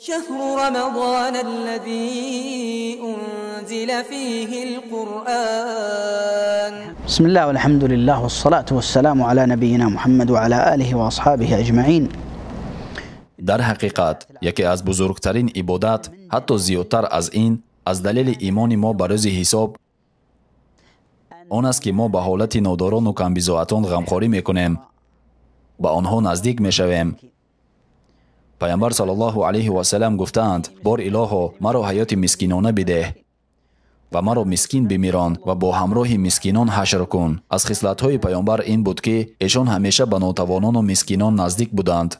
شهر رمضان الذي أنزل فيه القرآن. بسم الله والحمد لله والصلاة والسلام على نبينا محمد وعلى آله وأصحابه أجمعين. در حقیقت یکی از بزرگترین عبادت حتی زیادتر از این از دلیل ایمان ما به روز حساب آن است که ما به حالت ناداران و کمبیزاعتان غمخواری میکنیم، به آنها نزدیک میشویم. پیامبر صلی الله علیه و سلم گفتند: بار الها مرا حیات مسکینانه بده و مرا مسکین بمیران و با همراه مسکینان حشر کن. از خصلت‌های پیامبر این بود که ایشان همیشه به ناتوانان و مسکینان نزدیک بودند،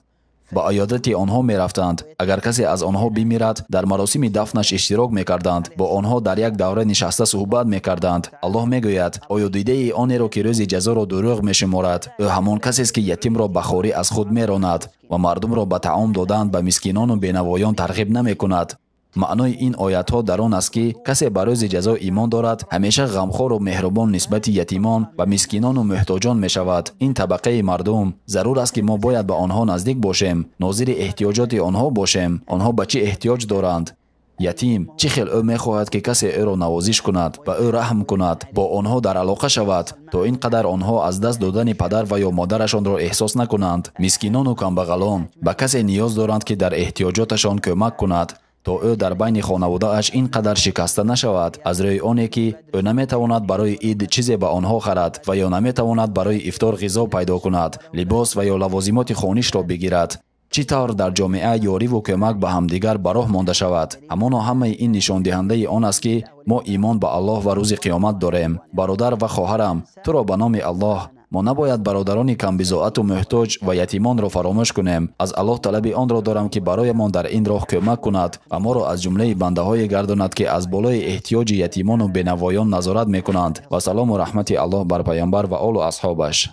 با عیادت آنها می رفتند. اگر کسی از آنها بمیرد در مراسم دفنش اشتراک می کردند، با آنها در یک دوره نشسته صحبت می کردند. الله می گوید: آیا دیده آنی را که روز جزا را دروغ می شمارد؟ او همان کسی است که یتیم را به خواری از خود می راند و مردم را به طعام دادن به مسکینان و بینوایان ترغیب نمی کند. معنای این آیات ها در آن است که کسی به روز جزا ایمان دارد همیشه غمخوار و مهربان نسبت یتیمان و مسکینان و محتاجان می شود. این طبقه مردم ضرور است که ما باید به آنها نزدیک باشیم، ناظر احتیاجات آنها باشیم. آنها به چه احتیاج دارند؟ یتیم چه خیلی او می خواهد که کسی او را نوازش کند و او رحم کند، با آنها در علاقه شود تا اینقدر آنها از دست دادن پدر و یا مادرشان را احساس نکنند. مسکینان و کمبغلان به کسی نیاز دارند که در احتیاجاتشان کمک کند تا او در بین خانواده اش اینقدر شکسته نشود، از روی آنی که او نمیتواند برای عید چیزی به آنها خرد و یا نمیتواند برای افطار غذا پیدا کند، لباس و یا لوازمات خانه‌اش را بگیرد. چطور در جامعه یاری و کمک به همدیگر به راه مانده شود؟ همانا همه این نشان دهنده آن است که ما ایمان به الله و روز قیامت داریم. برادر و خواهرم، تو را به نام الله ما نباید برادران کمبیزاعت و محتاج و یتیمان را فراموش کنیم. از الله طلب آن را دارم که برایمان در این راه کمک کند و ما را از جمله بنده های گرداند که از بالای احتیاج یتیمان و بینوایان نظارت میکنند. و سلام و رحمت الله بر پیامبر و آل و اصحابش.